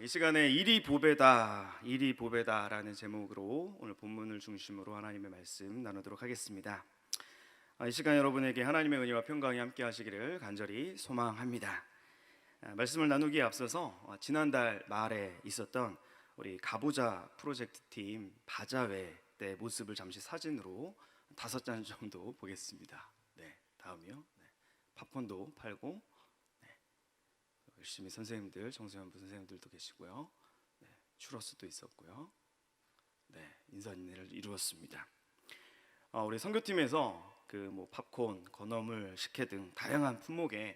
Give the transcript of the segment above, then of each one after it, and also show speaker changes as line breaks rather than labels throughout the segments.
이 시간에 일이 보배다, 일이 보배다라는 제목으로 오늘 본문을 중심으로 하나님의 말씀 나누도록 하겠습니다. 이 시간 여러분에게 하나님의 은혜와 평강이 함께 하시기를 간절히 소망합니다. 말씀을 나누기에 앞서서 지난달 말에 있었던 우리 가보자 프로젝트 팀 바자회 때 모습을 잠시 사진으로 5장 정도 보겠습니다. 네, 다음이요. 네, 팝콘도 팔고 열심히 선생님들, 정세현부 선생님들도 계시고요. 네, 추러스도 있었고요. 네, 인사인회를 이루었습니다. 우리 선교팀에서 그 팝콘, 건어물, 식혜 등 다양한 품목의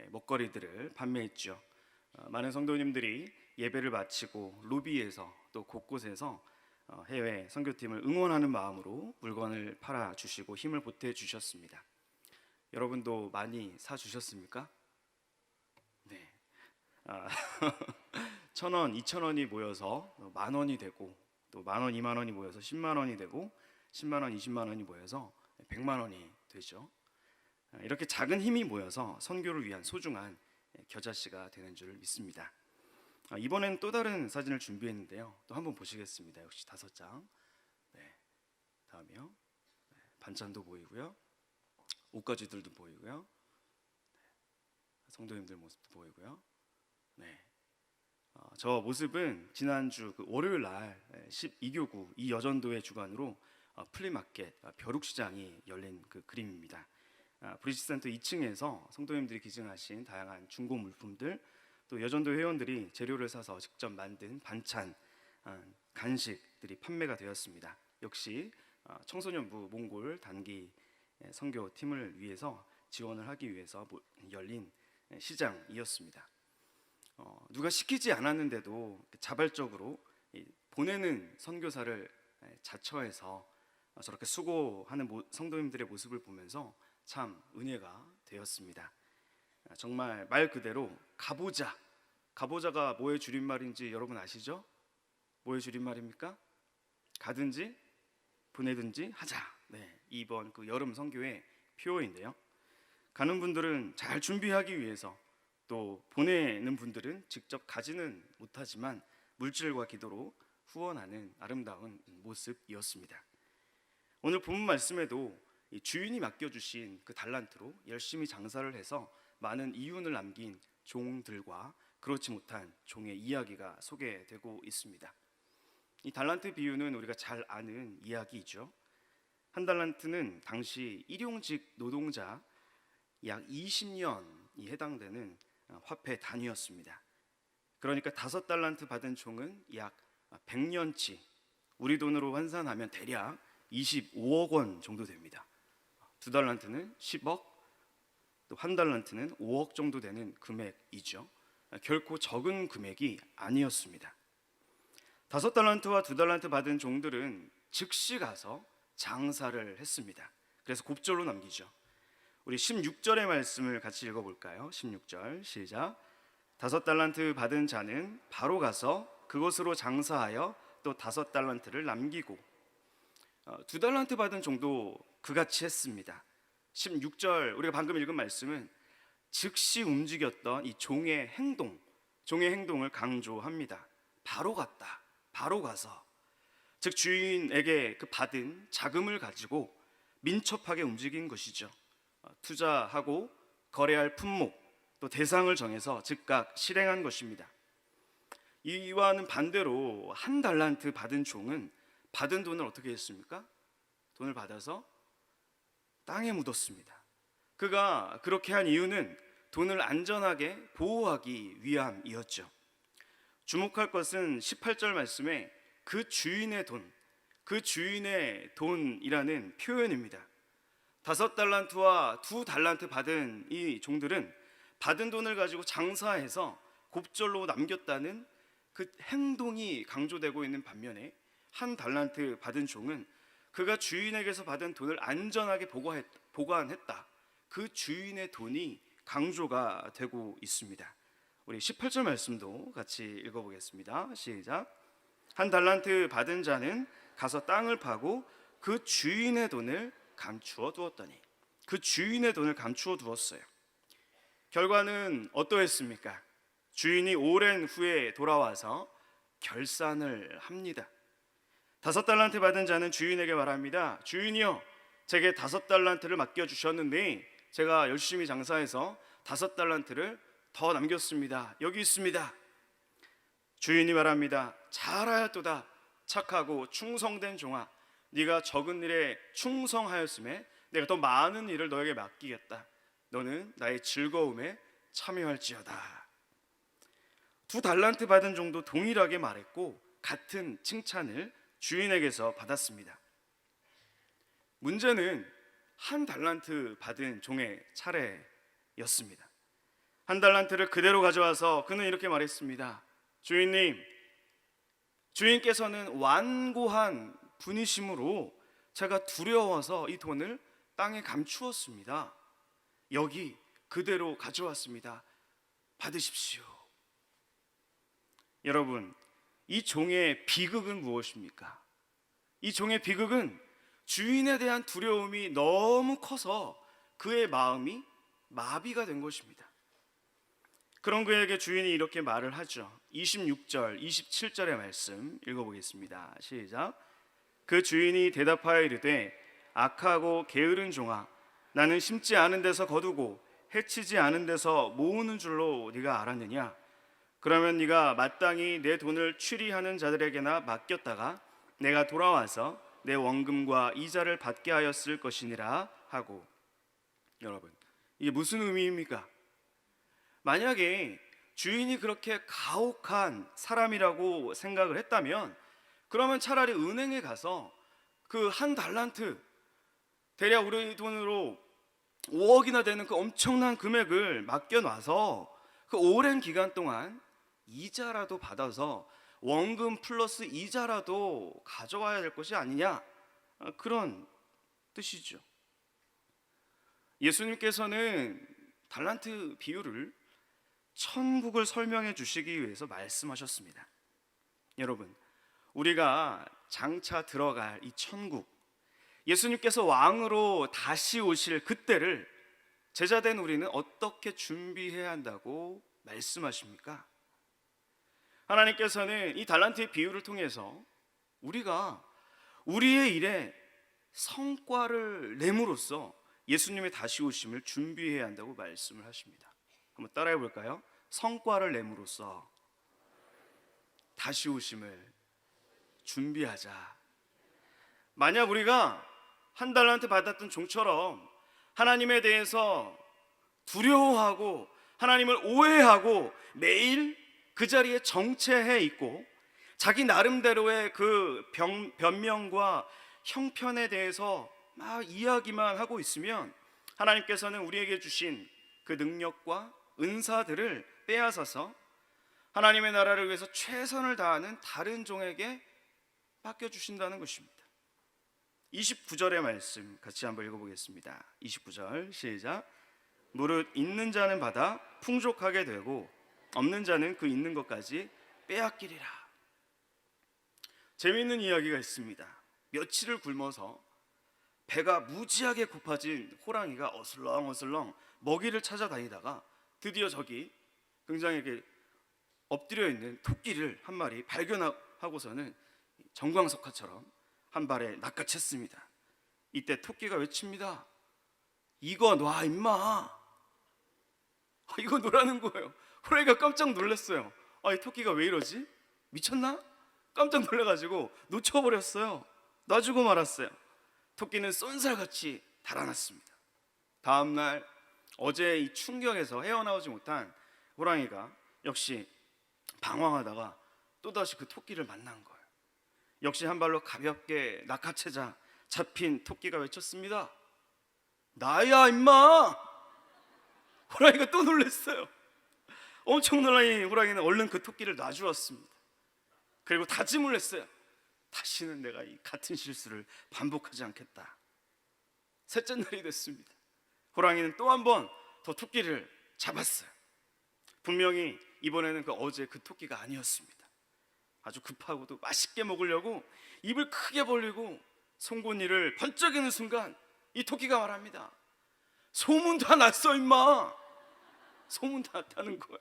먹거리들을 판매했죠. 많은 성도님들이 예배를 마치고 로비에서 또 곳곳에서 해외 선교팀을 응원하는 마음으로 물건을 팔아 주시고 힘을 보태 주셨습니다. 여러분도 많이 사 주셨습니까? 네. 1,000원, 2,000원이 모여서 10,000원이 되고 또 10,000원, 20,000원이 모여서 10만 원이 되고 10만 원, 20만 원이 모여서 100만 원이 되죠. 이렇게 작은 힘이 모여서 선교를 위한 소중한 겨자씨가 되는 줄 믿습니다. 이번엔 또 다른 사진을 준비했는데요. 또 한번 보시겠습니다. 역시 5장. 네, 다음이요. 네, 반찬도 보이고요. 옷가지들도 보이고요. 네, 성도님들 모습도 보이고요. 네, 저 모습은 지난주 월요일 날 12교구 이 여전도의 주관으로 플리마켓 벼룩시장이 열린 그 그림입니다. 브리지센터 2층에서 성도님들이 기증하신 다양한 중고 물품들, 또 여전도 회원들이 재료를 사서 직접 만든 반찬, 간식들이 판매가 되었습니다. 역시 청소년부 몽골 단기 선교팀을 위해서 지원을 하기 위해서 열린 시장이었습니다. 누가 시키지 않았는데도 자발적으로 보내는 선교사를 자처해서 저렇게 수고하는 성도님들의 모습을 보면서 참 은혜가 되었습니다. 정말 말 그대로 가보자. 가보자가 뭐의 줄임말인지 여러분 아시죠? 뭐의 줄임말입니까? 가든지 보내든지 하자. 네, 이번 그 여름 선교의 표어인데요. 가는 분들은 잘 준비하기 위해서, 또 보내는 분들은 직접 가지는 못하지만 물질과 기도로 후원하는 아름다운 모습이었습니다. 오늘 본문 말씀에도 주인이 맡겨주신 그 달란트로 열심히 장사를 해서 많은 이윤을 남긴 종들과 그렇지 못한 종의 이야기가 소개되고 있습니다. 이 달란트 비유는 우리가 잘 아는 이야기이죠. 한 달란트는 당시 일용직 노동자 약 20년이 해당되는 화폐 단위였습니다. 그러니까 5달란트 받은 종은 약 100년치, 우리 돈으로 환산하면 대략 25억 원 정도 됩니다. 2달란트는 10억, 또 1달란트는 5억 정도 되는 금액이죠. 결코 적은 금액이 아니었습니다. 5달란트와 2달란트 받은 종들은 즉시 가서 장사를 했습니다. 그래서 곱절로 남기죠. 우리 16절의 말씀을 같이 읽어볼까요? 16절 시작. 5달란트 받은 자는 바로 가서 그곳으로 장사하여 또 5달란트를 남기고, 2달란트 받은 종도 그같이 했습니다. 16절 우리가 방금 읽은 말씀은 즉시 움직였던 이 종의 행동을 강조합니다. 바로 갔다, 바로 가서, 즉 주인에게 그 받은 자금을 가지고 민첩하게 움직인 것이죠. 투자하고 거래할 품목, 또 대상을 정해서 즉각 실행한 것입니다. 이와는 반대로 1달란트 받은 종은 받은 돈을 어떻게 했습니까? 돈을 받아서 땅에 묻었습니다. 그가 그렇게 한 이유는 돈을 안전하게 보호하기 위함이었죠. 주목할 것은 18절 말씀에 그 주인의 돈, 그 주인의 돈이라는 표현입니다. 5달란트와 2달란트 받은 이 종들은 받은 돈을 가지고 장사해서 곱절로 남겼다는 그 행동이 강조되고 있는 반면에 1달란트 받은 종은 그가 주인에게서 받은 돈을 안전하게 보관했다, 그 주인의 돈이 강조가 되고 있습니다. 우리 18절 말씀도 같이 읽어보겠습니다. 시작. 1달란트 받은 자는 가서 땅을 파고 그 주인의 돈을 감추어 두었더니, 그 주인의 돈을 감추어 두었어요. 결과는 어떠했습니까? 주인이 오랜 후에 돌아와서 결산을 합니다. 5달란트 받은 자는 주인에게 말합니다. 주인이여, 제게 5달란트를 맡겨주셨는데 제가 열심히 장사해서 5달란트를 더 남겼습니다. 여기 있습니다. 주인이 말합니다. 잘하였도다. 착하고 충성된 종아, 네가 적은 일에 충성하였음에 내가 더 많은 일을 너에게 맡기겠다. 너는 나의 즐거움에 참여할지어다. 2달란트 받은 종도 동일하게 말했고 같은 칭찬을 주인에게서 받았습니다. 문제는 1달란트 받은 종의 차례였습니다. 1달란트를 그대로 가져와서 그는 이렇게 말했습니다. 주인님, 주인께서는 완고한 분이심으로 제가 두려워서 이 돈을 땅에 감추었습니다. 여기 그대로 가져왔습니다. 받으십시오. 여러분, 이 종의 비극은 무엇입니까? 이 종의 비극은 주인에 대한 두려움이 너무 커서 그의 마음이 마비가 된 것입니다. 그런 그에게 주인이 이렇게 말을 하죠. 26절, 27절의 말씀 읽어보겠습니다. 시작. 그 주인이 대답하여 이르되 악하고 게으른 종아, 나는 심지 않은 데서 거두고 해치지 않은 데서 모으는 줄로 네가 알았느냐? 그러면 네가 마땅히 내 돈을 추리하는 자들에게나 맡겼다가 내가 돌아와서 내 원금과 이자를 받게 하였을 것이니라 하고. 여러분, 이게 무슨 의미입니까? 만약에 주인이 그렇게 가혹한 사람이라고 생각을 했다면 그러면 차라리 은행에 가서 그 1달란트, 대략 우리 돈으로 5억이나 되는 그 엄청난 금액을 맡겨놔서 그 오랜 기간 동안 이자라도 받아서 원금 플러스 이자라도 가져와야 될 것이 아니냐, 그런 뜻이죠. 예수님께서는 달란트 비유를 천국을 설명해 주시기 위해서 말씀하셨습니다. 여러분, 우리가 장차 들어갈 이 천국, 예수님께서 왕으로 다시 오실 그때를 제자된 우리는 어떻게 준비해야 한다고 말씀하십니까? 하나님께서는 이 달란트의 비유를 통해서 우리가 우리의 일에 성과를 내므로써 예수님의 다시 오심을 준비해야 한다고 말씀을 하십니다. 한번 따라해 볼까요? 성과를 내므로써 다시 오심을 준비하자. 만약 우리가 1달란트 받았던 종처럼 하나님에 대해서 두려워하고 하나님을 오해하고 매일 그 자리에 정체해 있고 자기 나름대로의 그 변명과 형편에 대해서 막 이야기만 하고 있으면 하나님께서는 우리에게 주신 그 능력과 은사들을 빼앗아서 하나님의 나라를 위해서 최선을 다하는 다른 종에게 맡겨주신다는 것입니다. 29절의 말씀 같이 한번 읽어보겠습니다. 29절 시작. 무릇 있는 자는 받아 풍족하게 되고 없는 자는 그 있는 것까지 빼앗기리라. 재미있는 이야기가 있습니다. 며칠을 굶어서 배가 무지하게 고파진 호랑이가 어슬렁어슬렁 먹이를 찾아다니다가 드디어 저기 굉장히 엎드려 있는 토끼를 한 마리 발견하고서는 정광석화처럼 한 발에 낚아챘습니다. 이때 토끼가 외칩니다. 이거 놔 임마. 이거 놓으라는 거예요. 호랑이가 깜짝 놀랐어요. 이 토끼가 왜 이러지? 미쳤나? 깜짝 놀라가지고 놓쳐버렸어요. 놔주고 말았어요. 토끼는 쏜살같이 달아났습니다. 다음날 어제 이 충격에서 헤어나오지 못한 호랑이가 역시 방황하다가 또다시 그 토끼를 만난 거예요. 역시 한 발로 가볍게 낚아채자 잡힌 토끼가 외쳤습니다. 나야 임마. 호랑이가 또 놀랐어요. 엄청 놀란 호랑이는 얼른 그 토끼를 놔주었습니다. 그리고 다짐을 했어요. 다시는 내가 이 같은 실수를 반복하지 않겠다. 셋째 날이 됐습니다. 호랑이는 또 한 번 더 토끼를 잡았어요. 분명히 이번에는 어제 그 토끼가 아니었습니다. 아주 급하고도 맛있게 먹으려고 입을 크게 벌리고 송곳니를 번쩍이는 순간 이 토끼가 말합니다. 소문 다 났어 임마. 소문 다 났다는 거예요.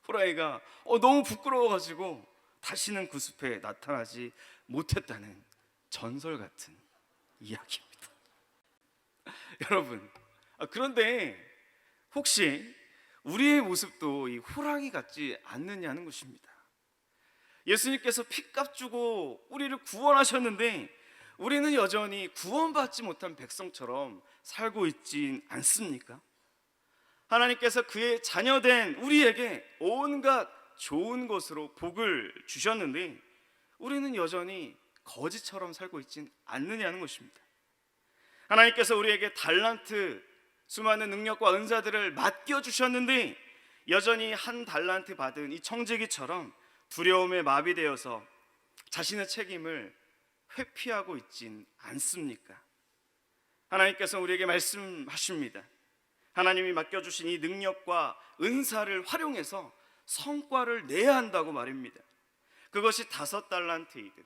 호랑이가 너무 부끄러워가지고 다시는 그 숲에 나타나지 못했다는 전설 같은 이야기입니다. 여러분, 그런데 혹시 우리의 모습도 이 호랑이 같지 않느냐는 것입니다. 예수님께서 피값 주고 우리를 구원하셨는데 우리는 여전히 구원받지 못한 백성처럼 살고 있진 않습니까? 하나님께서 그의 자녀된 우리에게 온갖 좋은 것으로 복을 주셨는데 우리는 여전히 거지처럼 살고 있진 않느냐는 것입니다. 하나님께서 우리에게 달란트, 수많은 능력과 은사들을 맡겨주셨는데 여전히 한 달란트 받은 이 청지기처럼 두려움에 마비되어서 자신의 책임을 회피하고 있진 않습니까? 하나님께서 우리에게 말씀하십니다. 하나님이 맡겨주신 이 능력과 은사를 활용해서 성과를 내야 한다고 말입니다. 그것이 5달란트이든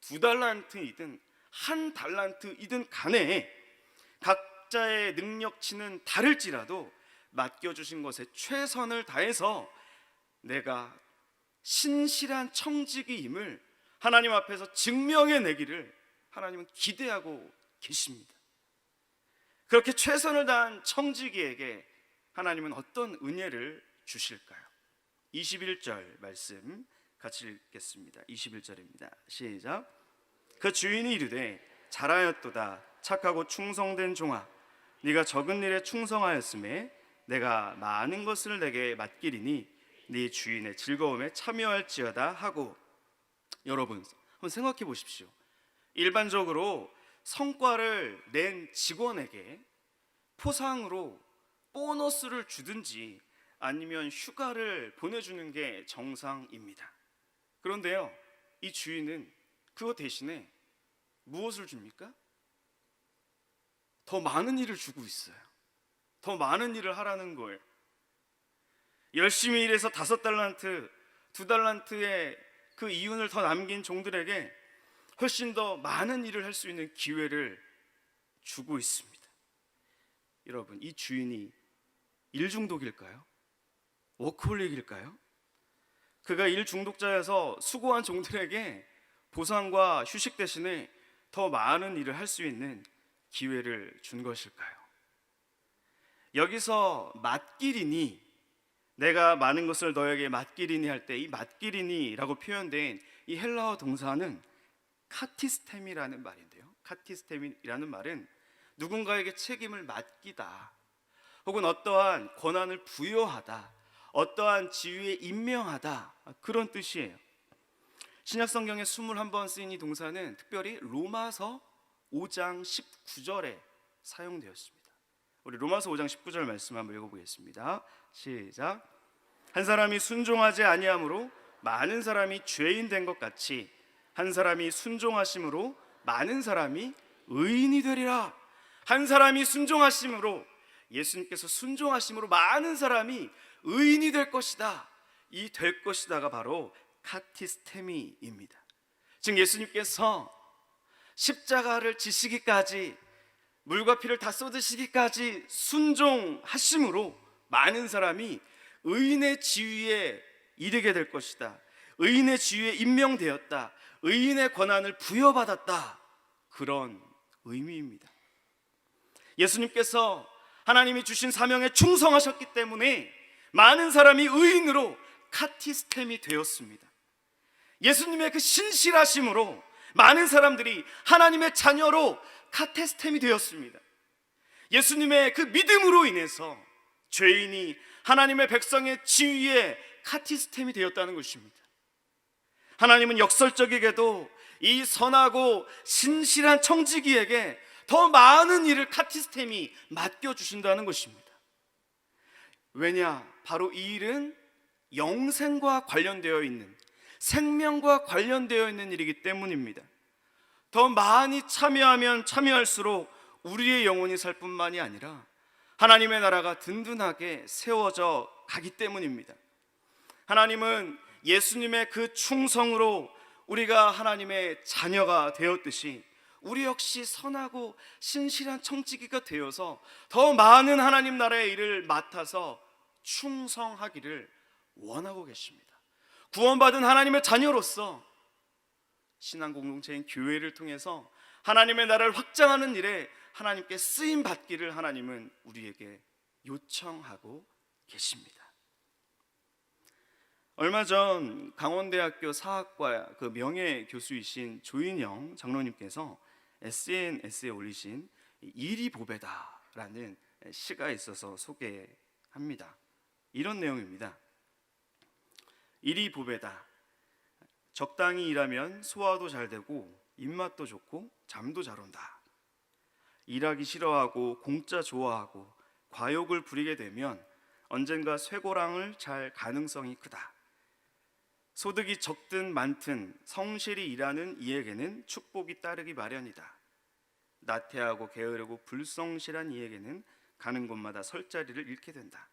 2달란트이든 1달란트이든 간에 각자의 능력치는 다를지라도 맡겨주신 것에 최선을 다해서 내가 신실한 청지기임을 하나님 앞에서 증명해내기를 하나님은 기대하고 계십니다. 그렇게 최선을 다한 청지기에게 하나님은 어떤 은혜를 주실까요? 21절 말씀 같이 읽겠습니다. 21절입니다. 시작. 그 주인이 이르되 잘하였도다 착하고 충성된 종아, 네가 적은 일에 충성하였음에 내가 많은 것을 내게 맡기리니 네 주인의 즐거움에 참여할지어다 하고. 여러분 한번 생각해 보십시오. 일반적으로 성과를 낸 직원에게 포상으로 보너스를 주든지 아니면 휴가를 보내주는 게 정상입니다. 그런데요, 이 주인은 그거 대신에 무엇을 줍니까? 더 많은 일을 주고 있어요. 더 많은 일을 하라는 거예요. 열심히 일해서 5달란트, 2달란트의 그 이윤을 더 남긴 종들에게 훨씬 더 많은 일을 할 수 있는 기회를 주고 있습니다. 여러분, 이 주인이 일 중독일까요? 워크홀릭일까요? 그가 일 중독자여서 수고한 종들에게 보상과 휴식 대신에 더 많은 일을 할 수 있는 기회를 준 것일까요? 여기서 맡기리니, 내가 많은 것을 너에게 맡기리니 할 때 이 맡기리니라고 표현된 이 헬라어 동사는 카티스템이라는 말인데요, 카티스템이라는 말은 누군가에게 책임을 맡기다, 혹은 어떠한 권한을 부여하다, 어떠한 지위에 임명하다, 그런 뜻이에요. 신약성경에 21번 쓰인 이 동사는 특별히 로마서 5장 19절에 사용되었습니다. 우리 로마서 5장 19절 말씀 한번 읽어보겠습니다. 시작. 한 사람이 순종하지 아니함으로 많은 사람이 죄인 된 것 같이 한 사람이 순종하심으로 많은 사람이 의인이 되리라. 한 사람이 순종하심으로, 예수님께서 순종하심으로 많은 사람이 의인이 될 것이다. 이 될 것이다가 바로 카티스테미입니다. 즉 예수님께서 십자가를 지시기까지, 물과 피를 다 쏟으시기까지 순종하심으로 많은 사람이 의인의 지위에 이르게 될 것이다, 의인의 지위에 임명되었다, 의인의 권한을 부여받았다, 그런 의미입니다. 예수님께서 하나님이 주신 사명에 충성하셨기 때문에 많은 사람이 의인으로 카티스템이 되었습니다. 예수님의 그 신실하심으로 많은 사람들이 하나님의 자녀로 카테스템이 되었습니다. 예수님의 그 믿음으로 인해서 죄인이 하나님의 백성의 지위에 카티스템이 되었다는 것입니다. 하나님은 역설적이게도 이 선하고 신실한 청지기에게 더 많은 일을 카티스템이 맡겨주신다는 것입니다. 왜냐? 바로 이 일은 영생과 관련되어 있는, 생명과 관련되어 있는 일이기 때문입니다. 더 많이 참여하면 참여할수록 우리의 영혼이 살 뿐만이 아니라 하나님의 나라가 든든하게 세워져 가기 때문입니다. 하나님은 예수님의 그 충성으로 우리가 하나님의 자녀가 되었듯이 우리 역시 선하고 신실한 청지기가 되어서 더 많은 하나님 나라의 일을 맡아서 충성하기를 원하고 계십니다. 구원받은 하나님의 자녀로서 신앙 공동체인 교회를 통해서 하나님의 나라를 확장하는 일에 하나님께 쓰임 받기를 하나님은 우리에게 요청하고 계십니다. 얼마 전 강원대학교 사학과 그 명예 교수이신 조인영 장로님께서 SNS에 올리신 일이 보배다라는 시가 있어서 소개합니다. 이런 내용입니다. 일이 보배다. 적당히 일하면 소화도 잘 되고 입맛도 좋고 잠도 잘 온다. 일하기 싫어하고 공짜 좋아하고 과욕을 부리게 되면 언젠가 쇠고랑을 잘 가능성이 크다. 소득이 적든 많든 성실히 일하는 이에게는 축복이 따르기 마련이다. 나태하고 게으르고 불성실한 이에게는 가는 곳마다 설 자리를 잃게 된다.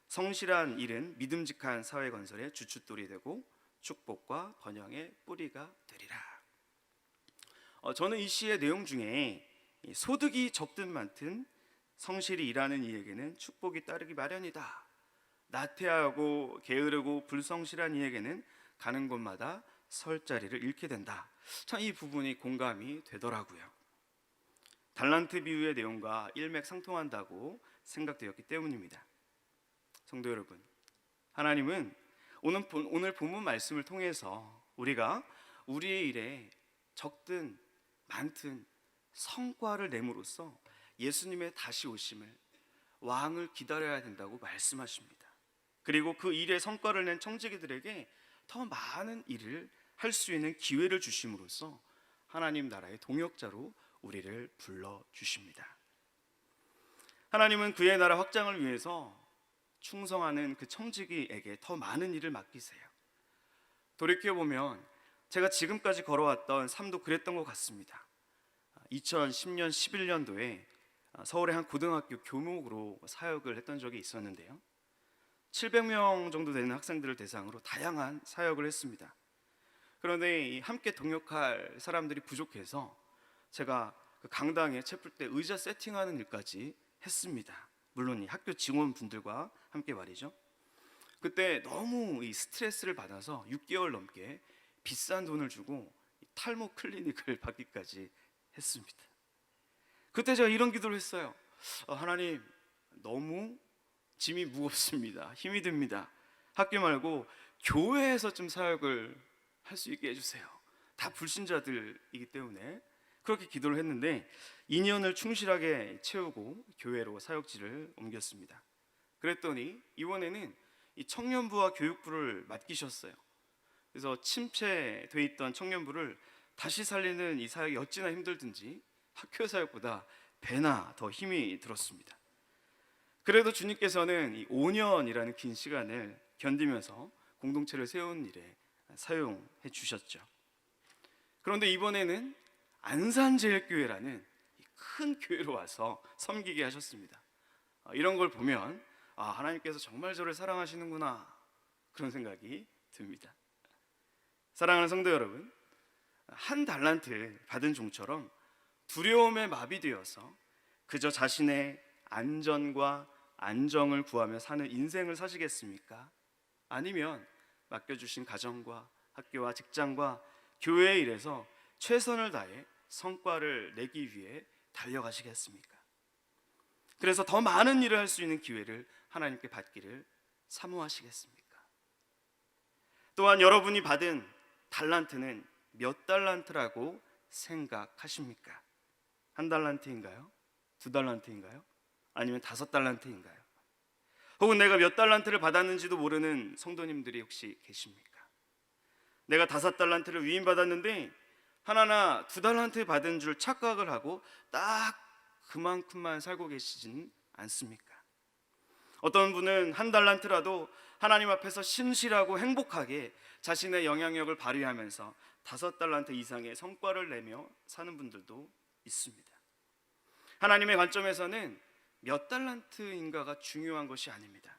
성실한 일은 믿음직한 사회 건설의 주춧돌이 되고 축복과 번영의 뿌리가 되리라. 저는 이 시의 내용 중에 소득이 적든 많든 성실히 일하는 이에게는 축복이 따르기 마련이다. 나태하고 게으르고 불성실한 이에게는 가는 곳마다 설 자리를 잃게 된다. 참 이 부분이 공감이 되더라고요. 달란트 비유의 내용과 일맥상통한다고 생각되었기 때문입니다. 성도 여러분, 하나님은 오늘 본문 말씀을 통해서 우리가 우리의 일에 적든 많든 성과를 내므로써 예수님의 다시 오심을 왕을 기다려야 된다고 말씀하십니다. 그리고 그 일의 성과를 낸 청지기들에게 더 많은 일을 할 수 있는 기회를 주심으로써 하나님 나라의 동역자로 우리를 불러주십니다. 하나님은 그의 나라 확장을 위해서 충성하는 그 청지기에게 더 많은 일을 맡기세요. 돌이켜보면 제가 지금까지 걸어왔던 삶도 그랬던 것 같습니다. 2010년, 11년도에 서울의 한 고등학교 교목으로 사역을 했던 적이 있었는데요. 700명 정도 되는 학생들을 대상으로 다양한 사역을 했습니다. 그런데 함께 동역할 사람들이 부족해서 제가 그 강당에 채플 때 의자 세팅하는 일까지 했습니다. 물론 이 학교 직원분들과 함께 말이죠. 그때 너무 이 스트레스를 받아서 6개월 넘게 비싼 돈을 주고 탈모 클리닉을 받기까지 했습니다. 그때 제가 이런 기도를 했어요. 하나님, 너무 짐이 무겁습니다. 힘이 듭니다. 학교 말고 교회에서 좀 사역을 할 수 있게 해주세요. 다 불신자들이기 때문에 그렇게 기도를 했는데 2년을 충실하게 채우고 교회로 사역지를 옮겼습니다. 그랬더니 이번에는 이 청년부와 교육부를 맡기셨어요. 그래서 침체돼 있던 청년부를 다시 살리는 이 사역이 어찌나 힘들든지 학교 사역보다 배나 더 힘이 들었습니다. 그래도 주님께서는 이 5년이라는 긴 시간을 견디면서 공동체를 세우는 일에 사용해 주셨죠. 그런데 이번에는 안산제일교회라는 큰 교회로 와서 섬기게 하셨습니다. 이런 걸 보면 하나님께서 정말 저를 사랑하시는구나, 그런 생각이 듭니다. 사랑하는 성도 여러분, 한 달란트 받은 종처럼 두려움에 마비되어서 그저 자신의 안전과 안정을 구하며 사는 인생을 사시겠습니까? 아니면 맡겨주신 가정과 학교와 직장과 교회의 일에서 최선을 다해 성과를 내기 위해 달려가시겠습니까? 그래서 더 많은 일을 할 수 있는 기회를 하나님께 받기를 사모하시겠습니까? 또한 여러분이 받은 달란트는 몇 달란트라고 생각하십니까? 한 달란트인가요? 두 달란트인가요? 아니면 5달란트인가요? 혹은 내가 몇 달란트를 받았는지도 모르는 성도님들이 혹시 계십니까? 내가 5달란트를 위임받았는데 하나나 2달란트 받은 줄 착각을 하고 딱 그만큼만 살고 계시지는 않습니까? 어떤 분은 1달란트라도 하나님 앞에서 신실하고 행복하게 자신의 영향력을 발휘하면서 5달란트 이상의 성과를 내며 사는 분들도 있습니다. 하나님의 관점에서는 몇 달란트인가가 중요한 것이 아닙니다.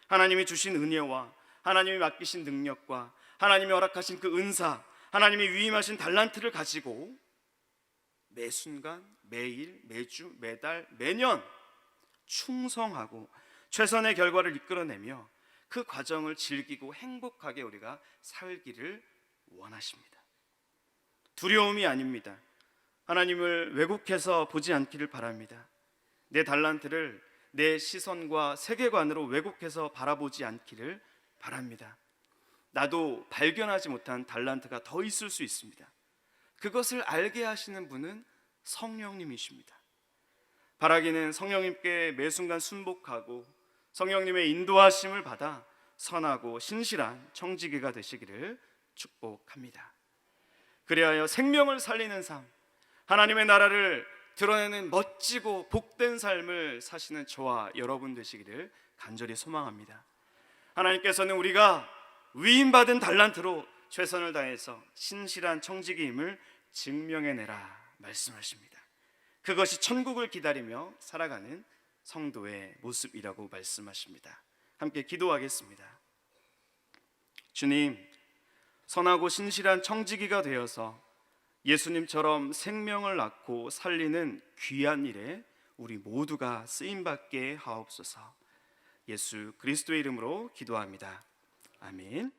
하나님이 주신 은혜와 하나님이 맡기신 능력과 하나님이 허락하신 그 은사, 하나님이 위임하신 달란트를 가지고 매 순간, 매일, 매주, 매달, 매년 충성하고 최선의 결과를 이끌어내며 그 과정을 즐기고 행복하게 우리가 살기를 원하십니다. 두려움이 아닙니다. 하나님을 왜곡해서 보지 않기를 바랍니다. 내 달란트를 내 시선과 세계관으로 왜곡해서 바라보지 않기를 바랍니다. 나도 발견하지 못한 달란트가 더 있을 수 있습니다. 그것을 알게 하시는 분은 성령님이십니다. 바라기는 성령님께 매 순간 순복하고 성령님의 인도하심을 받아 선하고 신실한 청지기가 되시기를 축복합니다. 그리하여 생명을 살리는 삶, 하나님의 나라를 드러내는 멋지고 복된 삶을 사시는 저와 여러분 되시기를 간절히 소망합니다. 하나님께서는 우리가 위임받은 달란트로 최선을 다해서 신실한 청지기임을 증명해내라 말씀하십니다. 그것이 천국을 기다리며 살아가는 성도의 모습이라고 말씀하십니다. 함께 기도하겠습니다. 주님, 선하고 신실한 청지기가 되어서 예수님처럼 생명을 낳고 살리는 귀한 일에 우리 모두가 쓰임받게 하옵소서. 예수 그리스도의 이름으로 기도합니다. 아멘.